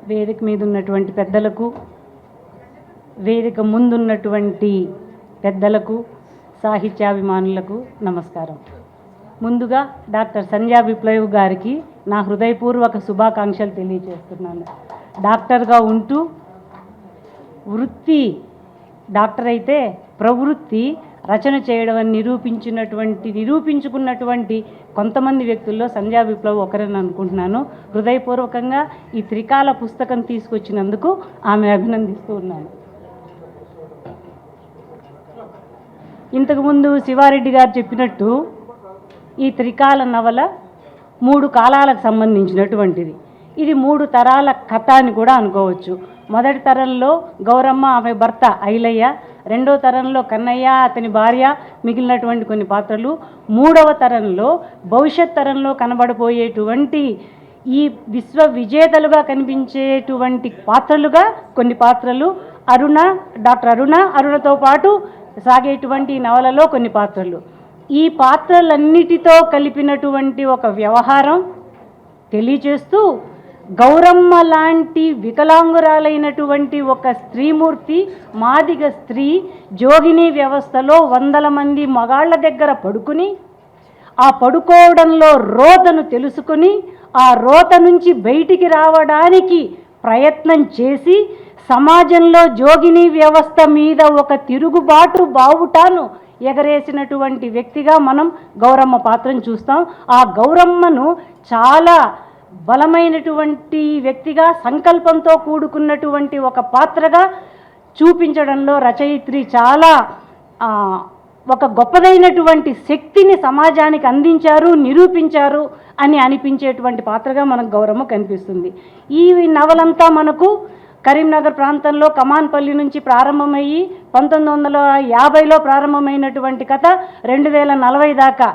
వేదిక మీద ఉన్నటువంటి పెద్దలకు, వేదిక ముందున్నటువంటి పెద్దలకు, సాహిత్యాభిమానులకు నమస్కారం. ముందుగా డాక్టర్ సంధ్యా విప్లవ్ గారికి నా హృదయపూర్వక శుభాకాంక్షలు తెలియజేస్తున్నాను. డాక్టర్గా ఉంటూ వృత్తి డాక్టర్ అయితే ప్రవృత్తి రచన చేయడం అని నిరూపించుకున్నటువంటి కొంతమంది వ్యక్తుల్లో సంధ్యా విప్లవ్ ఒకరని అనుకుంటున్నాను. హృదయపూర్వకంగా ఈ త్రికాల పుస్తకం తీసుకొచ్చినందుకు ఆమె అభినందిస్తూ ఉన్నాను. ఇంతకుముందు శివారెడ్డి గారు చెప్పినట్టు ఈ త్రికాల నవల 3 కాలాలకు సంబంధించినటువంటిది. ఇది 3 తరాల కథ అని కూడా అనుకోవచ్చు. మొదటి తరంలో గౌరమ్మ, ఆమె భర్త ఐలయ్య, రెండో తరంలో కన్నయ్య, అతని భార్య, మిగిలినటువంటి కొన్ని పాత్రలు, మూడవ తరంలో భవిష్యత్ తరంలో కనబడబోయేటువంటి ఈ విశ్వ విజేతలుగా కనిపించేటువంటి పాత్రలుగా కొన్ని పాత్రలు, అరుణ, డాక్టర్ అరుణతో పాటు సాగేటువంటి నవలలో కొన్ని పాత్రలు. ఈ పాత్రలన్నిటితో కలిపినటువంటి ఒక వ్యవహారం తెలియచేస్తూ గౌరమ్మ లాంటి వికలాంగురాలైనటువంటి ఒక స్త్రీమూర్తి, మాదిగ స్త్రీ జోగిని వ్యవస్థలో 100 మంది మగాళ్ళ దగ్గర పడుకుని, ఆ పడుకోవడంలో రోతను తెలుసుకుని ఆ రోత నుంచి బయటికి రావడానికి ప్రయత్నం చేసి సమాజంలో జోగిని వ్యవస్థ మీద ఒక తిరుగుబాటు బావుటాను ఎగరేసినటువంటి వ్యక్తిగా మనం గౌరమ్మ పాత్రను చూస్తాం. ఆ గౌరమ్మను చాలా బలమైనటువంటి వ్యక్తిగా, సంకల్పంతో కూడుకున్నటువంటి ఒక పాత్రగా చూపించడంలో రచయిత్రి చాలా ఒక గొప్పదైనటువంటి శక్తిని సమాజానికి అందించారు, నిరూపించారు అని అనిపించేటువంటి పాత్రగా మనకు గౌరమ్మ కనిపిస్తుంది. ఈ నవలంతా మనకు కరీంనగర్ ప్రాంతంలో కమాన్పల్లి నుంచి ప్రారంభమయ్యి 1950లో ప్రారంభమైనటువంటి కథ 2040 దాకా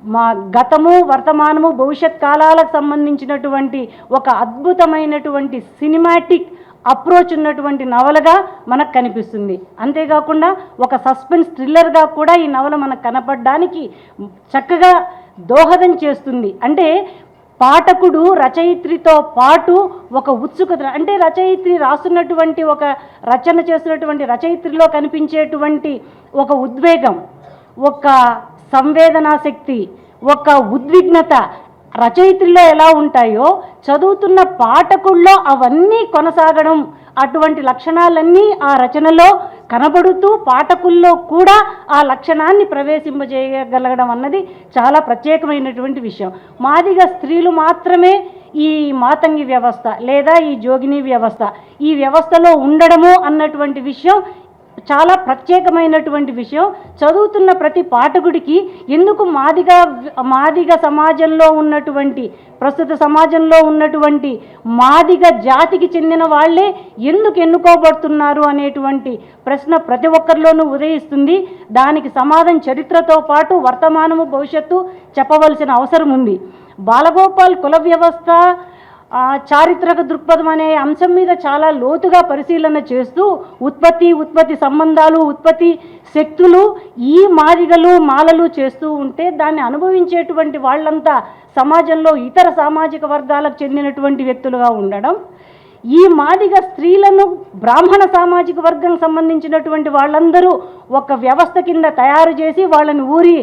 మా గతము, వర్తమానము, భవిష్యత్ కాలాలకు సంబంధించినటువంటి ఒక అద్భుతమైనటువంటి సినిమాటిక్ అప్రోచ్ ఉన్నటువంటి నవలగా మనకు కనిపిస్తుంది. అంతేకాకుండా ఒక సస్పెన్స్ థ్రిల్లర్గా కూడా ఈ నవల మనకు కనపడడానికి చక్కగా దోహదం చేస్తుంది. అంటే పాఠకుడు రచయిత్రితో పాటు ఒక ఉత్సుకత, అంటే రచయిత్రి రాస్తున్నటువంటి ఒక రచన చేస్తున్నటువంటి రచయిత్రిలో కనిపించేటువంటి ఒక ఉద్వేగం, ఒక సంవేదనా శక్తి, ఒక ఉద్విగ్నత రచయిత్రిలో ఎలా ఉంటాయో చదువుతున్న పాఠకుల్లో అవన్నీ కొనసాగడం, అటువంటి లక్షణాలన్నీ ఆ రచనలో కనబడుతూ పాఠకుల్లో కూడా ఆ లక్షణాన్ని ప్రవేశింపజేయగలగడం అన్నది చాలా ప్రత్యేకమైనటువంటి విషయం. మాదిగ స్త్రీలు మాత్రమే ఈ మాతంగి వ్యవస్థ లేదా ఈ జోగిని వ్యవస్థ, ఈ వ్యవస్థలో ఉండడము అన్నటువంటి విషయం చాలా ప్రత్యేకమైనటువంటి విషయం. చదువుతున్న ప్రతి పాఠకుడికి ఎందుకు మాదిగ సమాజంలో ఉన్నటువంటి, ప్రస్తుత సమాజంలో ఉన్నటువంటి మాదిగ జాతికి చెందిన వాళ్ళే ఎందుకు ఎన్నుకోబడుతున్నారు అనేటువంటి ప్రశ్న ప్రతి ఒక్కరిలోనూ ఉదయిస్తుంది. దానికి సమాధానం చరిత్రతో పాటు వర్తమానము, భవిష్యత్తు చెప్పవలసిన అవసరం ఉంది. బాలగోపాల్ కుల వ్యవస్థ, చారిత్రక దృక్పథం అనే అంశం మీద చాలా లోతుగా పరిశీలన చేస్తూ ఉత్పత్తి సంబంధాలు, ఉత్పత్తి శక్తులు ఈ మాదిగలు, మాలలు చేస్తూ ఉంటే దాన్ని అనుభవించేటువంటి వాళ్ళంతా సమాజంలో ఇతర సామాజిక వర్గాలకు చెందినటువంటి వ్యక్తులుగా ఉండడం, ఈ మాదిగ స్త్రీలను బ్రాహ్మణ సామాజిక వర్గం సంబంధించినటువంటి వాళ్ళందరూ ఒక వ్యవస్థ కింద తయారు చేసి వాళ్ళని ఊరి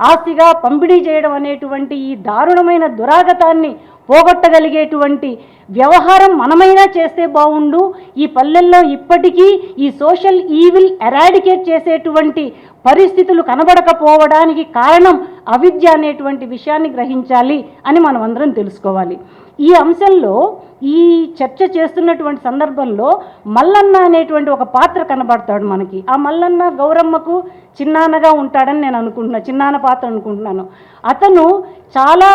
ఆస్తిగా పంపిణీ చేయడం అనేటువంటి ఈ దారుణమైన దురాగతాన్ని పోగొట్టగలిగేటువంటి వ్యవహారం మనమైనా చేస్తే బాగుండు. ఈ పల్లెల్లో ఇప్పటికీ ఈ సోషల్ ఈవిల్ ఎరాడికేట్ చేసేటువంటి పరిస్థితులు కనబడకపోవడానికి కారణం అవిద్య అనేటువంటి విషయాన్ని గ్రహించాలి అని మనం అందరం తెలుసుకోవాలి. ఈ అంశంలో ఈ చర్చ చేస్తున్నటువంటి సందర్భంలో మల్లన్న అనేటువంటి ఒక పాత్ర కనబడతాడు మనకి. ఆ మల్లన్న గౌరమ్మకు చిన్నాన్నగా ఉంటాడని నేను అనుకుంటున్నాను, చిన్నాన్న పాత్ర అనుకుంటున్నాను. అతను చాలా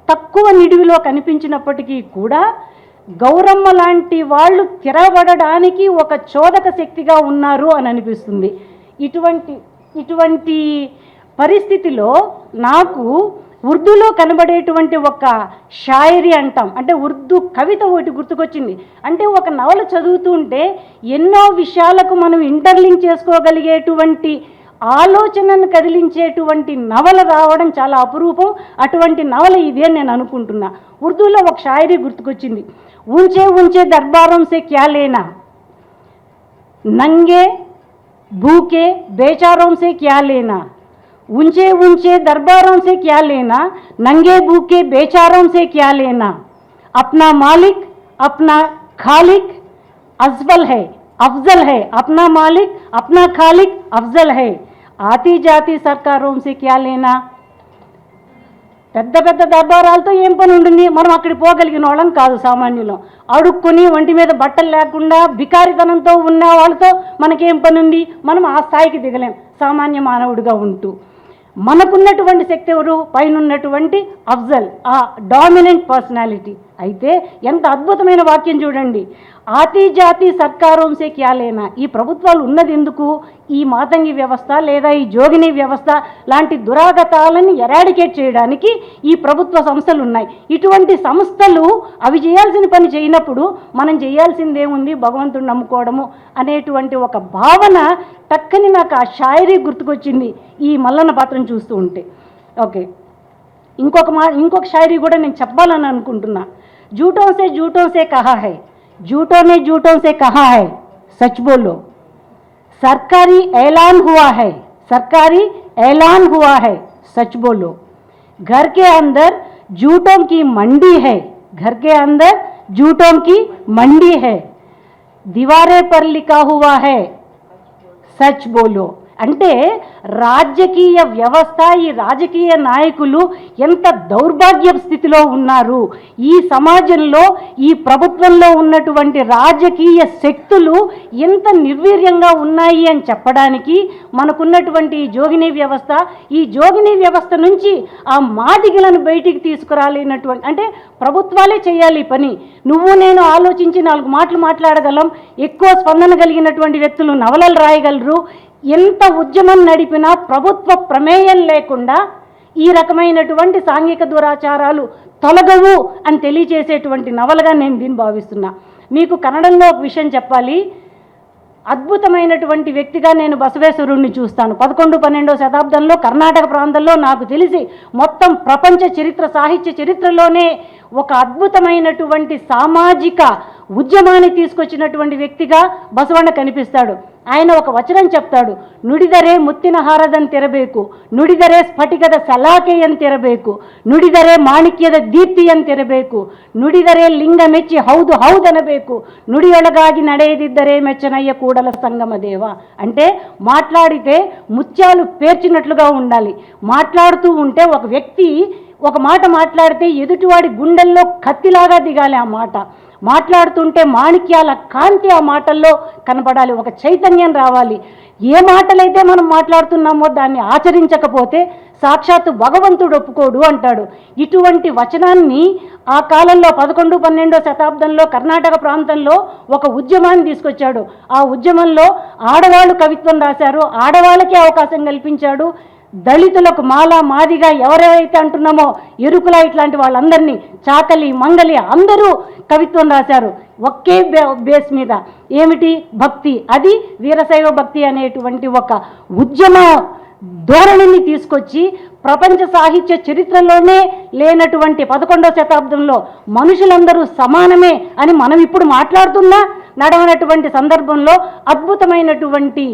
తక్కువ నిడివిలో కనిపించినప్పటికీ కూడా గౌరమ్మ లాంటి వాళ్ళు తిరగబడడానికి ఒక చోదక శక్తిగా ఉన్నారు అని అనిపిస్తుంది. ఇటువంటి పరిస్థితిలో నాకు ఉర్దూలో కనబడేటువంటి ఒక షాయరీ అంటాం, అంటే ఉర్దూ కవిత ఒకటి గుర్తుకొచ్చింది. అంటే ఒక నవల చదువుతుంటే ఎన్నో విషయాలకు మనం ఇంటర్లింక్ చేసుకోగలిగేటువంటి ఆలోచనను కదిలించేటువంటి నవల రావడం చాలా అపురూపం. అటువంటి నవల ఇదే నేను అనుకుంటున్నా. ఉర్దూలో ఒక షాయరీ గుర్తుకొచ్చింది. ఉంచే ఉంచే దర్బారం సే క్యా లేనా, నంగే భూకే బేచారోं से क्या लेना, ऊंचे ऊंचे दरबारों से क्या लेना, नंगे भूखे बेचारों से क्या लेना, अपना मालिक अपना खालिक अफजल है, अपना मालिक अपना खालिक अफजल है, आती जाती सरकारों से क्या लेना. పెద్ద పెద్ద దర్బారాలతో ఏం పని ఉంటుంది? మనం అక్కడికి పోగలిగిన వాళ్ళం కాదు, సామాన్యులం. అడుక్కొని ఒంటి మీద బట్టలు లేకుండా బికారితనంతో ఉన్న వాళ్ళతో మనకేం పని ఉంది? మనం ఆ స్థాయికి దిగలేం సామాన్య మానవుడిగా ఉంటూ. మనకున్నటువంటి శక్తి ఎవరు? పైన ఉన్నటువంటి అఫ్జల్, ఆ డామినెంట్ పర్సనాలిటీ. అయితే ఎంత అద్భుతమైన వాక్యం చూడండి. ఆతి జాతి సర్కారోం సే క్యా లేనా. ఈ ప్రభుత్వాలు ఉన్నది ఎందుకు? ఈ మాతంగి వ్యవస్థ లేదా ఈ జోగిని వ్యవస్థ లాంటి దురాగతాలను ఎరాడికేట్ చేయడానికి ఈ ప్రభుత్వ సంస్థలు ఉన్నాయి. ఇటువంటి సంస్థలు అవి చేయాల్సిన పని చేయనప్పుడు మనం చేయాల్సిందేముంది? భగవంతుడిని నమ్ముకోవడము అనేటువంటి ఒక భావన టక్కని నాకు ఆ షాయరీ గుర్తుకొచ్చింది ఈ మల్లన్న పాత్రను చూస్తూ ఉంటే. ఓకే, ఇంకొక షాయరీ కూడా నేను చెప్పాలని అనుకుంటున్నా. झूठों से कहा है, झूठों ने झूठों से कहा है, सच बोलो. सरकारी ऐलान हुआ है, सरकारी ऐलान हुआ है, सच बोलो. घर के अंदर झूठों की मंडी है, घर के अंदर झूठों की मंडी है, दीवारें पर लिखा हुआ है, सच बोलो. అంటే రాజకీయ వ్యవస్థ, ఈ రాజకీయ నాయకులు ఎంత దౌర్భాగ్య స్థితిలో ఉన్నారు. ఈ సమాజంలో ఈ ప్రభుత్వంలో ఉన్నటువంటి రాజకీయ శక్తులు ఎంత నిర్వీర్యంగా ఉన్నాయి అని చెప్పడానికి మనకున్నటువంటి ఈ జోగిని వ్యవస్థ, ఈ జోగిని వ్యవస్థ నుంచి ఆ మాదిగలను బయటికి తీసుకురాలేనటువంటి, అంటే ప్రభుత్వాలే చేయాలి ఈ పని. నువ్వు నేను ఆలోచించి 4 మాటలు మాట్లాడగలం. ఎక్కువ స్పందన కలిగినటువంటి వ్యక్తులు నవలలు రాయగలరు. ఎంత ఉద్యమం నడిపినా ప్రభుత్వ ప్రమేయం లేకుండా ఈ రకమైనటువంటి సాంఘిక దురాచారాలు తొలగవు అని తెలియజేసేటువంటి నవలగా నేను దీన్ని భావిస్తున్నా. మీకు కన్నడంలో ఒక విషయం చెప్పాలి. అద్భుతమైనటువంటి వ్యక్తిగా నేను బసవేశ్వరుణ్ణి చూస్తాను. 11-12వ శతాబ్దంలో కర్ణాటక ప్రాంతంలో నాకు తెలిసి మొత్తం ప్రపంచ చరిత్ర, సాహిత్య చరిత్రలోనే ఒక అద్భుతమైనటువంటి సామాజిక ఉద్యమాన్ని తీసుకొచ్చినటువంటి వ్యక్తిగా బసవಣ್ಣ కనిపిస్తాడు. ఆయన ఒక వచనం చెప్తాడు. ನುಡಿದರೆ ಮುತ್ತಿನ ಹಾರದಂತಿರಬೇಕು, ನುಡಿದರೆ ಸ್ಫಟಿಕದ ಸಲಾಕೆಯಂತಿರಬೇಕು, ನುಡಿದರೆ ಮಾಣಿಕ್ಯದ ದೀಪ್ತಿಯಂತಿರಬೇಕು, ನುಡಿದರೆ ಲಿಂಗ ಮೆಚ್ಚಿ ಹೌದು ಹೌದನಬೇಕು, నుడియొಳಗಾಗಿ ನಡೆಯದಿದ್ದರೆ మెచ్చనయ్య కూడల సంగమ దేవ. అంటే మాట్లాడితే ముత్యాలు పేర్చినట్లుగా ఉండాలి. మాట్లాడుతూ ఉంటే ఒక వ్యక్తి ఒక మాట మాట్లాడితే ఎదుటివాడి గుండెల్లో కత్తిలాగా దిగాలి ఆ మాట. మాట్లాడుతుంటే మాణిక్యాల కాంతి ఆ మాటల్లో కనపడాలి, ఒక చైతన్యం రావాలి. ఏ మాటలైతే మనం మాట్లాడుతున్నామో దాన్ని ఆచరించకపోతే సాక్షాత్తు భగవంతుడు ఒప్పుకోడు అంటాడు. ఇటువంటి వచనాన్ని ఆ కాలంలో 11-12వ శతాబ్దంలో కర్ణాటక ప్రాంతంలో ఒక ఉద్యమాన్ని తీసుకొచ్చాడు. ఆ ఉద్యమంలో ఆడవాళ్ళు కవిత్వం రాశారు, ఆడవాళ్ళకే అవకాశం కల్పించాడు. దళితులకు మాల మాదిగా ఎవరైతే అంటున్నామో ఎరుకుల ఇట్లాంటి వాళ్ళందరినీ, చాకలి మంగలి అందరూ కవిత్వం రాశారు ఒకే బేస్ మీద. ఏమిటి? భక్తి. అది వీరశైవ భక్తి అనేటువంటి ఒక ఉద్యమ ధోరణిని తీసుకొచ్చి ప్రపంచ సాహిత్య చరిత్రలోనే లేనటువంటి 11వ శతాబ్దంలో మనుషులందరూ సమానమే అని మనం ఇప్పుడు మాట్లాడుతున్నా నడవనటువంటి సందర్భంలో అద్భుతమైనటువంటి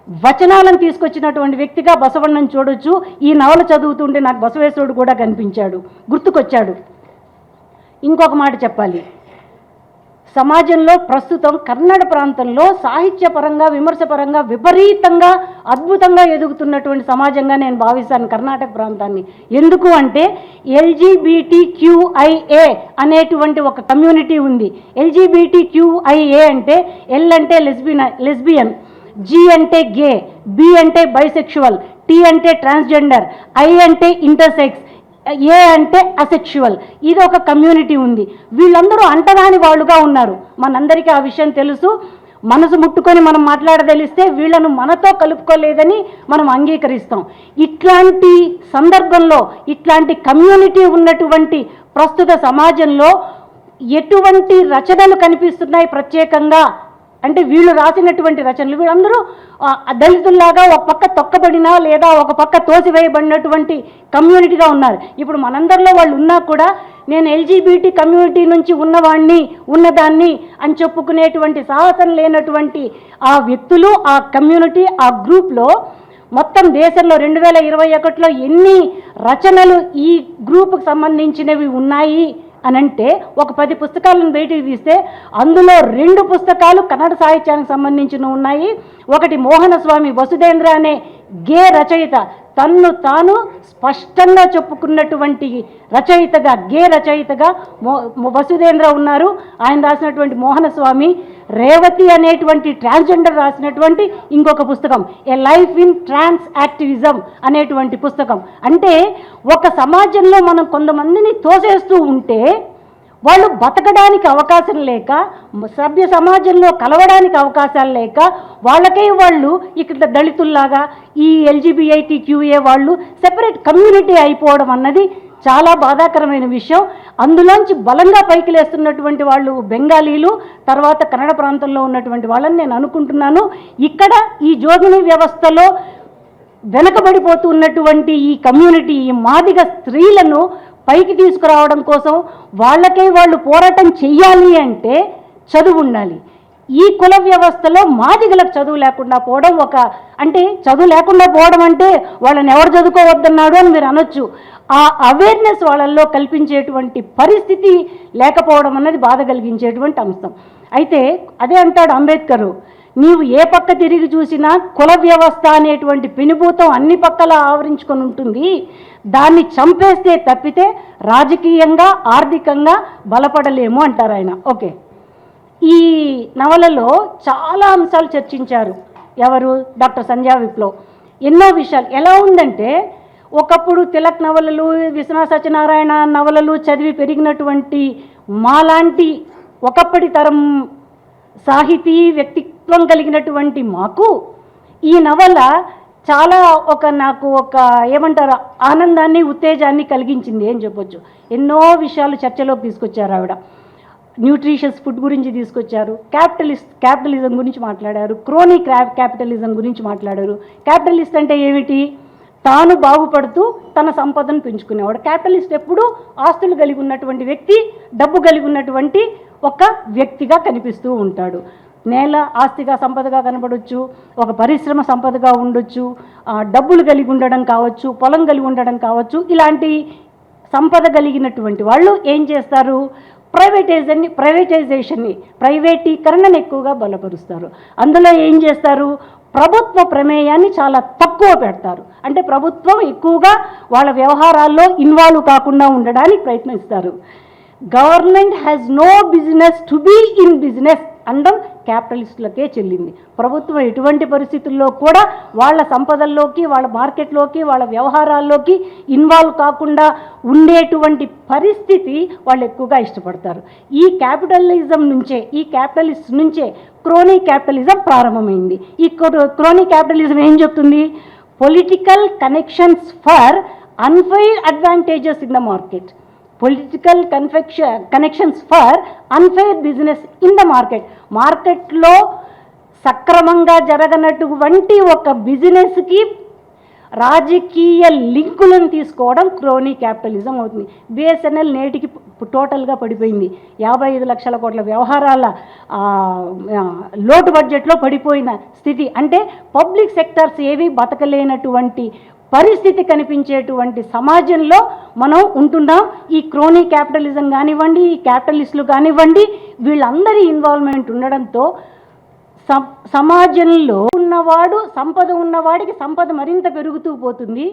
వచనాలను తీసుకొచ్చినటువంటి వ్యక్తిగా బసవಣ್ಣను చూడొచ్చు. ఈ నవల చదువుతుంటే నాకు బసవేశ్వరుడు కూడా కనిపించాడు, గుర్తుకొచ్చాడు. ఇంకొక మాట చెప్పాలి. సమాజంలో ప్రస్తుతం కన్నడ ప్రాంతంలో సాహిత్యపరంగా, విమర్శపరంగా విపరీతంగా అద్భుతంగా ఎదుగుతున్నటువంటి సమాజంగా నేను భావిస్తాను కర్ణాటక ప్రాంతాన్ని. ఎందుకు అంటే LGBTQIA అనేటువంటి ఒక కమ్యూనిటీ ఉంది. LGBTQIA అంటే L అంటే లెస్బియన్, G అంటే గే, B అంటే బైసెక్షువల్, T అంటే ట్రాన్స్జెండర్, I అంటే ఇంటర్సెక్స్, ఏ అంటే అసెక్షువల్. ఇది ఒక కమ్యూనిటీ ఉంది. వీళ్ళందరూ అంటరాని వాళ్ళుగా ఉన్నారు. మనందరికీ ఆ విషయం తెలుసు. మనసు ముట్టుకొని మనం మాట్లాడదలిస్తే వీళ్ళను మనతో కలుపుకోలేదని మనం అంగీకరిస్తాం. ఇట్లాంటి సందర్భంలో, ఇట్లాంటి కమ్యూనిటీ ఉన్నటువంటి ప్రస్తుత సమాజంలో ఎటువంటి రచనలు కనిపిస్తున్నాయి ప్రత్యేకంగా అంటే వీళ్ళు రాసినటువంటి రచనలు వీళ్ళందరూ దళితుల్లాగా ఒక పక్క తొక్కబడినా లేదా ఒక పక్క తోసివేయబడినటువంటి కమ్యూనిటీగా ఉన్నారు. ఇప్పుడు మనందరిలో వాళ్ళు ఉన్నా కూడా నేను ఎల్జీబీటీ కమ్యూనిటీ నుంచి ఉన్నదాన్ని అని చెప్పుకునేటువంటి సాహసం లేనటువంటి ఆ వ్యక్తులు, ఆ కమ్యూనిటీ, ఆ గ్రూప్లో మొత్తం దేశంలో 2021లో ఎన్ని రచనలు ఈ గ్రూపుకు సంబంధించినవి ఉన్నాయి అనంటే ఒక 10 పుస్తకాలను బయటికి తీస్తే అందులో 2 పుస్తకాలు కన్నడ సాహిత్యానికి సంబంధించినవి ఉన్నాయి. ఒకటి మోహనస్వామి వసుధేంద్ర అనే గే రచయిత తన్ను తాను స్పష్టంగా చెప్పుకున్నటువంటి రచయితగా, గే రచయితగా వసుధేంద్ర ఉన్నారు. ఆయన రాసినటువంటి మోహనస్వామి, రేవతి అనేటువంటి ట్రాన్స్జెండర్ రాసినటువంటి ఇంకొక పుస్తకం ఏ లైఫ్ ఇన్ ట్రాన్స్ యాక్టివిజం అనేటువంటి పుస్తకం. అంటే ఒక సమాజంలో మనం కొంతమందిని తోసేస్తూ ఉంటే వాళ్ళు బతకడానికి అవకాశం లేక, సభ్య సమాజంలో కలవడానికి అవకాశాలు లేక, వాళ్ళకై వాళ్ళు ఇక్కడ దళితుల్లాగా ఈ LGBTQA వాళ్ళు సెపరేట్ కమ్యూనిటీ అయిపోవడం అన్నది చాలా బాధాకరమైన విషయం. అందులోంచి బలంగా పైకి లేస్తున్నటువంటి వాళ్ళు బెంగాలీలు, తర్వాత కన్నడ ప్రాంతంలో ఉన్నటువంటి వాళ్ళని నేను అనుకుంటున్నాను. ఇక్కడ ఈ జోగిని వ్యవస్థలో వెనకబడిపోతున్నటువంటి ఈ కమ్యూనిటీ, ఈ మాదిగ స్త్రీలను పైకి తీసుకురావడం కోసం వాళ్ళకై వాళ్ళు పోరాటం చెయ్యాలి అంటే చదువు ఉండాలి. ఈ కుల వ్యవస్థలో మాదిగలకు చదువు లేకుండా పోవడం అంటే చదువు లేకుండా పోవడం అంటే వాళ్ళని ఎవరు చదువుకోవద్దన్నాడు అని మీరు అనొచ్చు. ఆ అవేర్నెస్ వాళ్ళల్లో కల్పించేటువంటి పరిస్థితి లేకపోవడం అన్నది బాధ కలిగించేటువంటి అంశం. అయితే అదే అంటాడు అంబేద్కర్, నీవు ఏ పక్క తిరిగి చూసినా కుల వ్యవస్థ అనేటువంటి పెనుభూతం అన్ని పక్కల ఆవరించుకొని ఉంటుంది. దాన్ని చంపేస్తే తప్పితే రాజకీయంగా, ఆర్థికంగా బలపడలేము అంటారు ఆయన. ఓకే, ఈ నవలలో చాలా అంశాలు చర్చించారు. ఎవరు? డాక్టర్ సంధ్యా విప్లవ్. ఎన్నో విషయాలు ఎలా ఉందంటే, ఒకప్పుడు తిలక్ నవలలు, విశ్వనాథ సత్యనారాయణ నవలలు చదివి పెరిగినటువంటి మాలాంటి ఒకప్పటి తరం సాహితీ వ్యక్తిత్వం కలిగినటువంటి మాకు ఈ నవల చాలా నాకు ఏమంటారు ఆనందాన్ని, ఉత్తేజాన్ని కలిగించింది అని చెప్పొచ్చు. ఎన్నో విషయాలు చర్చలోకి తీసుకొచ్చారు ఆవిడ. న్యూట్రిషియస్ ఫుడ్ గురించి తీసుకొచ్చారు, క్యాపిటలిజం గురించి మాట్లాడారు, క్రోనీ క్యాపిటలిజం గురించి మాట్లాడారు. క్యాపిటలిస్ట్ అంటే ఏమిటి? తాను బాగుపడుతూ తన సంపదను పెంచుకునేవాడు. క్యాపిటలిస్ట్ ఎప్పుడు ఆస్తులు కలిగి ఉన్నటువంటి వ్యక్తి, డబ్బు కలిగి ఉన్నటువంటి ఒక వ్యక్తిగా కనిపిస్తూ ఉంటాడు. నేల ఆస్తిగా, సంపదగా కనబడవచ్చు, ఒక పరిశ్రమ సంపదగా ఉండొచ్చు, డబ్బులు కలిగి ఉండడం కావచ్చు, పొలం కలిగి ఉండడం కావచ్చు. ఇలాంటి సంపద కలిగినటువంటి వాళ్ళు ఏం చేస్తారు? ప్రైవేటీకరణను ఎక్కువగా బలపరుస్తారు. అందులో ఏం చేస్తారు? ప్రభుత్వ ప్రమేయాన్ని చాలా తక్కువ పెడతారు. అంటే ప్రభుత్వం ఎక్కువగా వాళ్ళ వ్యవహారాల్లో ఇన్వాల్వ్ కాకుండా ఉండడానికి ప్రయత్నిస్తారు. Government has no business to be in business అనడం క్యాపిటలిస్టులకే చెల్లింది. ప్రభుత్వం ఎటువంటి పరిస్థితుల్లో కూడా వాళ్ళ సంపదల్లోకి, వాళ్ళ మార్కెట్లోకి, వాళ్ళ వ్యవహారాల్లోకి ఇన్వాల్వ్ కాకుండా ఉండేటువంటి పరిస్థితి వాళ్ళు ఎక్కువగా ఇష్టపడతారు. ఈ క్యాపిటలిస్ట్ నుంచే క్రోనీ క్యాపిటలిజం ప్రారంభమైంది. ఈ క్రోనీ క్యాపిటలిజం ఏం చెప్తుంది? Political connections for unfair advantages in the market. Political connections for unfair business in the మార్కెట్లో సక్రమంగా జరగనటువంటి ఒక బిజినెస్కి రాజకీయ లింకులను తీసుకోవడం క్రోనీ క్యాపిటలిజం అవుతుంది. బిఎస్ఎన్ఎల్ నేటికి టోటల్గా పడిపోయింది. 55 లక్షల కోట్ల వ్యవహారాల లోటు బడ్జెట్లో పడిపోయిన స్థితి. అంటే పబ్లిక్ సెక్టర్స్ ఏవి బతకలేనటువంటి పరిస్థితి కనిపించేటువంటి సమాజంలో మనం ఉంటున్నాం. ఈ క్రోనీ క్యాపిటలిజం కానివ్వండి, ఈ క్యాపిటలిస్టులు కానివ్వండి, వీళ్ళందరి ఇన్వాల్వ్మెంట్ ఉండడంతో సమాజంలో ఉన్నవాడు, సంపద ఉన్నవాడికి సంపద మరింత పెరుగుతూ పోతుంది.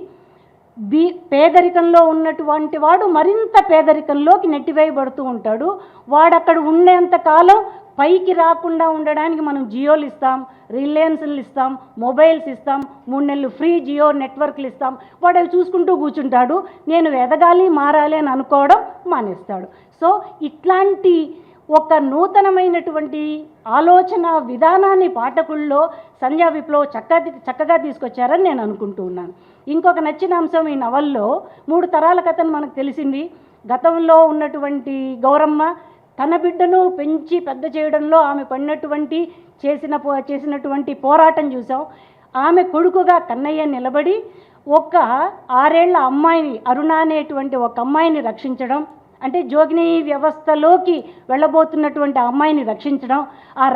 పేదరికంలో ఉన్నటువంటి వాడు మరింత పేదరికంలోకి నెట్టివేయబడుతూ ఉంటాడు. వాడు అక్కడ ఉండేంత కాలం పైకి రాకుండా ఉండడానికి మనం జియోలు ఇస్తాం, రిలయన్స్లు ఇస్తాం, మొబైల్స్ ఇస్తాం, 3 నెలలు ఫ్రీ జియో నెట్వర్క్లు ఇస్తాం. వాడు అవి చూసుకుంటూ కూర్చుంటాడు. నేను ఎదగాలి, మారాలి అని అనుకోవడం మానేస్తాడు. సో ఇట్లాంటి ఒక నూతనమైనటువంటి ఆలోచన విధానాన్ని పాఠకుల్లో సంధ్యా విప్లవ్ చక్కగా తీసుకొచ్చారని నేను అనుకుంటూ ఉన్నాను. ఇంకొక నచ్చిన అంశం ఈ నవల్లో 3 తరాల కథను మనకు తెలిసింది. గతంలో ఉన్నటువంటి గౌరమ్మ తన బిడ్డను పెంచి పెద్ద చేయడంలో ఆమె పడినటువంటి చేసినటువంటి పోరాటం చూసాం. ఆమె కొడుకుగా కన్నయ్య నిలబడి ఒక 6 ఏళ్ల అమ్మాయిని, అరుణ అనేటువంటి ఒక అమ్మాయిని రక్షించడం, అంటే జోగిని వ్యవస్థలోకి వెళ్ళబోతున్నటువంటి అమ్మాయిని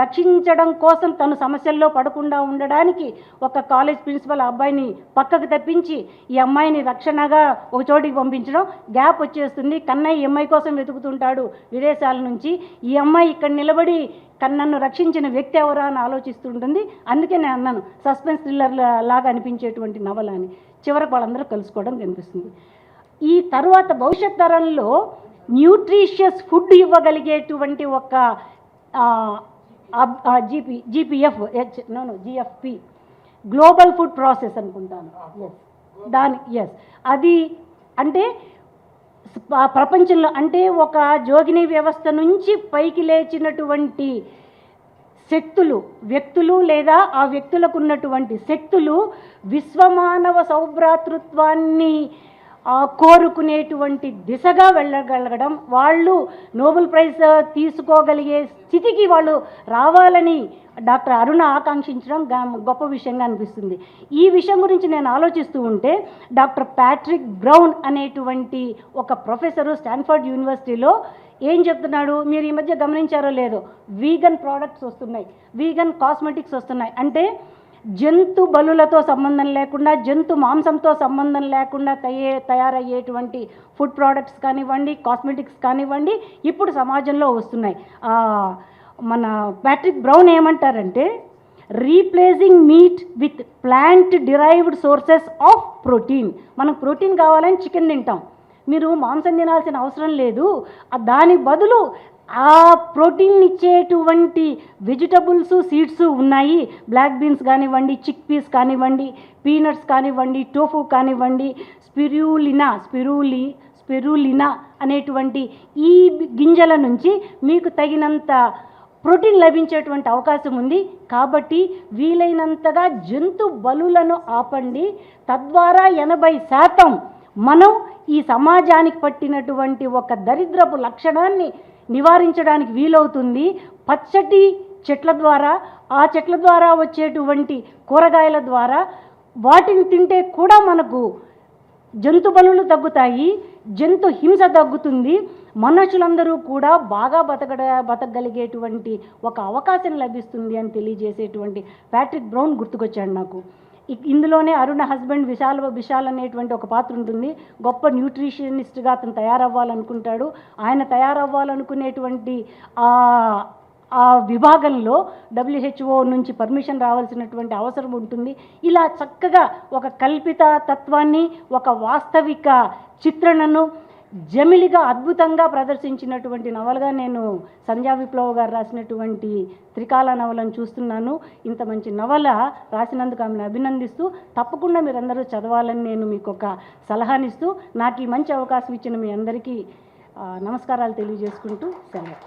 రక్షించడం కోసం తను సమస్యల్లో పడకుండా ఉండడానికి ఒక కాలేజ్ ప్రిన్సిపల్ అబ్బాయిని పక్కకు తప్పించి ఈ అమ్మాయిని రక్షణగా ఒక చోటికి పంపించడం. గ్యాప్ వచ్చేస్తుంది. కన్నయ్య ఈ అమ్మాయి కోసం వెతుకుతుంటాడు విదేశాల నుంచి. ఈ అమ్మాయి ఇక్కడ నిలబడి నన్ను రక్షించిన వ్యక్తి ఎవరా అని ఆలోచిస్తుంటుంది. అందుకే నేను అన్నాను సస్పెన్స్ థ్రిల్లర్ లాగా అనిపించేటువంటి నవల అని. చివరికి వాళ్ళందరూ కలుసుకోవడం కనిపిస్తుంది. ఈ తర్వాత భవిష్యత్ తరంలో న్యూట్రిషియస్ ఫుడ్ ఇవ్వగలిగేటువంటి ఒక జిఎఫ్పి గ్లోబల్ ఫుడ్ ప్రాసెస్ అనుకుంటాను. అది అంటే ప్రపంచంలో అంటే ఒక జోగిని వ్యవస్థ నుంచి పైకి లేచినటువంటి వ్యక్తులు లేదా ఆ వ్యక్తులకు ఉన్నటువంటి శక్తులు విశ్వమానవ సౌభ్రాతృత్వాన్ని కోరుకునేటువంటి దిశగా వెళ్ళగలగడం, వాళ్ళు నోబెల్ ప్రైజ్ తీసుకోగలిగే స్థితికి వాళ్ళు రావాలని డాక్టర్ అరుణ ఆకాంక్షించడం గొప్ప విషయంగా అనిపిస్తుంది. ఈ విషయం గురించి నేను ఆలోచిస్తూ ఉంటే డాక్టర్ ప్యాట్రిక్ బ్రౌన్ అనేటువంటి ఒక ప్రొఫెసరు స్టాన్ఫర్డ్ యూనివర్సిటీలో ఏం చెప్తున్నాడు, మీరు ఈ మధ్య గమనించారో లేదో, వీగన్ ప్రోడక్ట్స్ వస్తున్నాయి, వీగన్ కాస్మెటిక్స్ వస్తున్నాయి. అంటే జంతు బలులతో సంబంధం లేకుండా, జంతు మాంసంతో సంబంధం లేకుండా తయారయ్యేటువంటి ఫుడ్ ప్రోడక్ట్స్ కానివ్వండి, కాస్మెటిక్స్ కానివ్వండి ఇప్పుడు సమాజంలో వస్తున్నాయి. మన ప్యాట్రిక్ బ్రౌన్ ఏమంటారంటే replacing meet with plant derived sources of protein. మనకు ప్రోటీన్ కావాలని చికెన్ తింటాం, మీరు మాంసం తినాల్సిన అవసరం లేదు. దాని బదులు ఆ ప్రోటీన్ ఇచ్చేటువంటి వెజిటబుల్స్, సీడ్స్ ఉన్నాయి. బ్లాక్ బీన్స్ కానివ్వండి, చిక్ పీస్ కానివ్వండి, పీనట్స్ కానివ్వండి, టోఫు కానివ్వండి, స్పిరులినా అనేటువంటి ఈ గింజల నుంచి మీకు తగినంత ప్రోటీన్ లభించేటువంటి అవకాశం ఉంది. కాబట్టి వీలైనంతగా జంతు బలులను ఆపండి. తద్వారా 80% మనం ఈ సమాజానికి పట్టినటువంటి ఒక దరిద్రపు లక్షణాన్ని నివారించడానికి వీలవుతుంది. పచ్చటి చెట్ల ద్వారా, ఆ చెట్ల ద్వారా వచ్చేటువంటి కూరగాయల ద్వారా వాటిని తింటే కూడా మనకు జంతు బలులు తగ్గుతాయి, జంతు హింస తగ్గుతుంది, మనుషులందరూ కూడా బాగా బతకగలిగేటువంటి ఒక అవకాశం లభిస్తుంది అని తెలియజేసేటువంటి ప్యాట్రిక్ బ్రౌన్ గుర్తుకొచ్చాడు నాకు. ఇందులోనే అరుణ హస్బెండ్ విశాల్ అనేటువంటి ఒక పాత్ర ఉంటుంది. గొప్ప న్యూట్రిషనిస్ట్గా అతను తయారవ్వాలనుకుంటాడు. ఆయన తయారవ్వాలనుకునేటువంటి ఆ విభాగంలో WHO నుంచి పర్మిషన్ రావాల్సినటువంటి అవసరం ఉంటుంది. ఇలా చక్కగా ఒక కల్పిత తత్వాన్ని, ఒక వాస్తవిక చిత్రణను జమిలిగా అద్భుతంగా ప్రదర్శించినటువంటి నవలగా నేను సంధ్యా విప్లవ్ గారు రాసినటువంటి త్రికాల నవలను చూస్తున్నాను. ఇంత మంచి నవల రాసినందుకు ఆమెను అభినందిస్తూ తప్పకుండా మీరందరూ చదవాలని నేను మీకు ఒక సలహానిస్తూ నాకు ఈ మంచి అవకాశం ఇచ్చిన మీ అందరికీ నమస్కారాలు తెలియజేసుకుంటూ సెలవు.